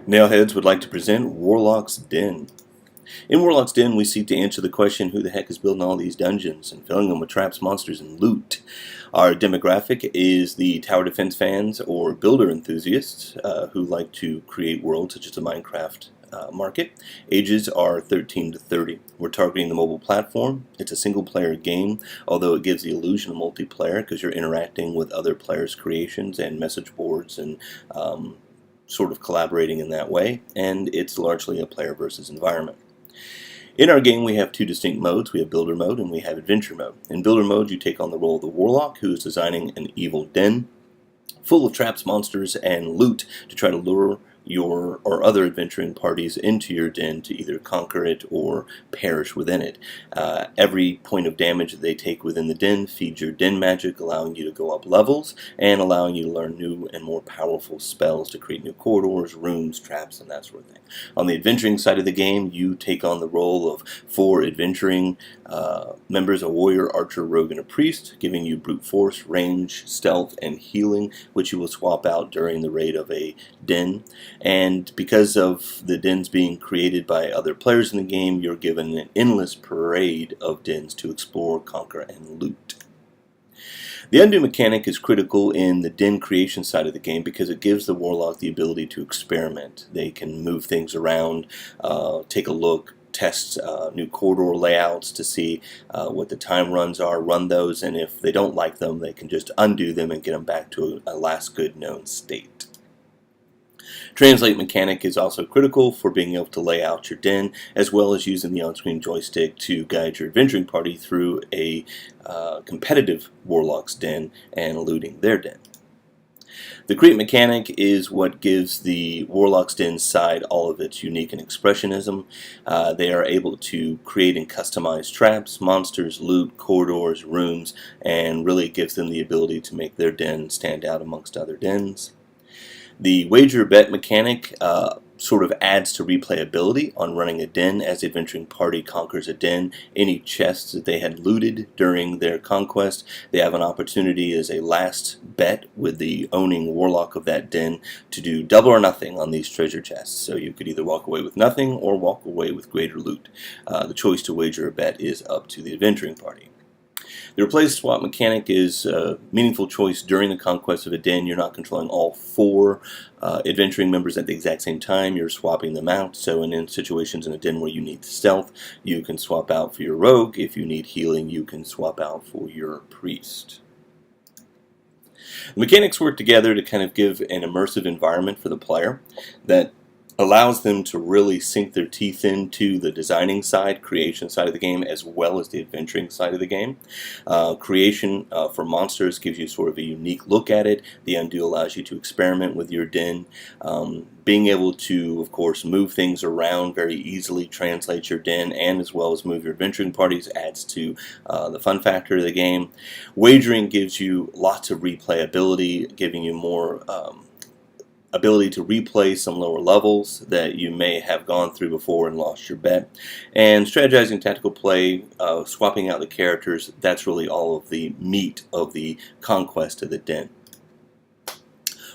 Nailheads would like to present WarlocksDen. In WarlocksDen, we seek to answer the question, who the heck is building all these dungeons and filling them with traps, monsters, and loot? Our demographic is the tower defense fans or builder enthusiasts who like to create worlds such as the Minecraft market. Ages are 13 to 30. We're targeting the mobile platform. It's a single-player game, although it gives the illusion of multiplayer because you're interacting with other players' creations and message boards and sort of collaborating in that way, and it's largely a player versus environment. In our game, we have two distinct modes. We have Builder Mode and we have Adventure Mode. In Builder Mode, you take on the role of the Warlock, who is designing an evil den full of traps, monsters, and loot to try to lure your or other adventuring parties into your den to either conquer it or perish within it. Every point of damage that they take within the den feeds your den magic, allowing you to go up levels and allowing you to learn new and more powerful spells to create new corridors, rooms, traps, and that sort of thing. On the adventuring side of the game, you take on the role of 4 adventuring members: a warrior, archer, rogue, and a priest, giving you brute force, range, stealth, and healing, which you will swap out during the raid of a den. And because of the dens being created by other players in the game, you're given an endless parade of dens to explore, conquer, and loot. The undo mechanic is critical in the den creation side of the game because it gives the Warlock the ability to experiment. They can move things around, take a look, test new corridor layouts to see what the time runs are, run those, and if they don't like them, they can just undo them and get them back to a last good known state. Translate mechanic is also critical for being able to lay out your den, as well as using the on-screen joystick to guide your adventuring party through a competitive Warlock's den and looting their den. The create mechanic is what gives the Warlock's Den side all of its unique and expressionism. They are able to create and customize traps, monsters, loot, corridors, rooms, and really gives them the ability to make their den stand out amongst other dens. The wager bet mechanic sort of adds to replayability on running a den as the adventuring party conquers a den. Any chests that they had looted during their conquest, they have an opportunity as a last bet with the owning warlock of that den to do double or nothing on these treasure chests. So you could either walk away with nothing or walk away with greater loot. The choice to wager a bet is up to the adventuring party. The replace swap mechanic is a meaningful choice during the conquest of a den. You're not controlling all 4 adventuring members at the exact same time. You're swapping them out. So in situations in a den where you need stealth, you can swap out for your rogue. If you need healing, you can swap out for your priest. The mechanics work together to kind of give an immersive environment for the player that allows them to really sink their teeth into the designing side, creation side of the game, as well as the adventuring side of the game. Creation for monsters gives you sort of a unique look at it. The undo allows you to experiment with your den. Being able to, of course, move things around very easily, translate your den, and as well as move your adventuring parties adds to the fun factor of the game. Wagering gives you lots of replayability, giving you more ability to replay some lower levels that you may have gone through before and lost your bet. And strategizing tactical play, swapping out the characters, that's really all of the meat of the conquest of the den.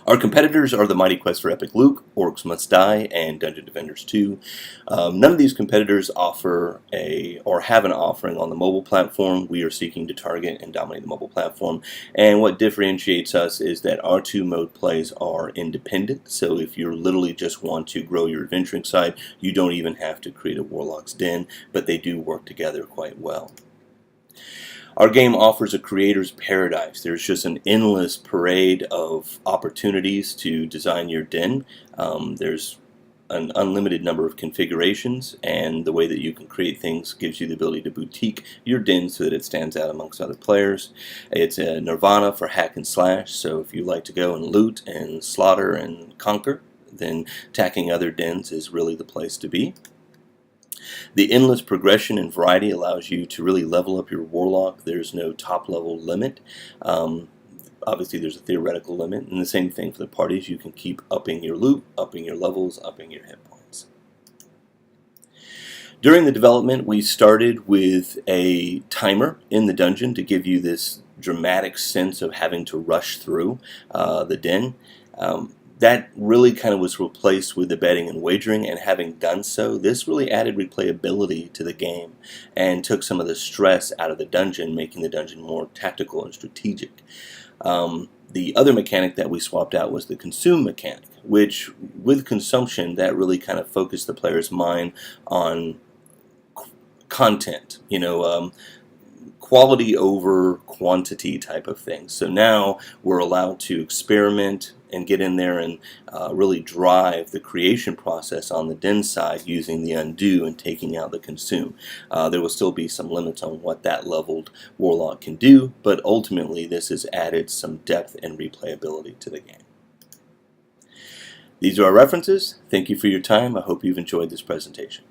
Our competitors are the Mighty Quest for Epic Luke, Orcs Must Die, and Dungeon Defenders 2. None of these competitors offer or have an offering on the mobile platform. We are seeking to target and dominate the mobile platform. And what differentiates us is that our 2 mode plays are independent. So if you literally just want to grow your adventuring side, you don't even have to create a Warlock's Den, but they do work together quite well. Our game offers a creator's paradise. There's just an endless parade of opportunities to design your den. There's an unlimited number of configurations, and the way that you can create things gives you the ability to boutique your den so that it stands out amongst other players. It's a nirvana for hack and slash, so if you like to go and loot and slaughter and conquer, then attacking other dens is really the place to be. The endless progression and variety allows you to really level up your Warlock. There's no top level limit. Obviously there's a theoretical limit, and the same thing for the parties. You can keep upping your loot, upping your levels, upping your hit points. During the development, we started with a timer in the dungeon to give you this dramatic sense of having to rush through the den. that really kind of was replaced with the betting and wagering, and having done so, this really added replayability to the game and took some of the stress out of the dungeon, making the dungeon more tactical and strategic. The other mechanic that we swapped out was the consume mechanic, which with consumption, that really kind of focused the player's mind on content, quality over quantity type of thing. So now we're allowed to experiment and get in there and really drive the creation process on the den side using the undo and taking out the consume. There will still be some limits on what that leveled Warlock can do, but ultimately this has added some depth and replayability to the game. These are our references. Thank you for your time. I hope you've enjoyed this presentation.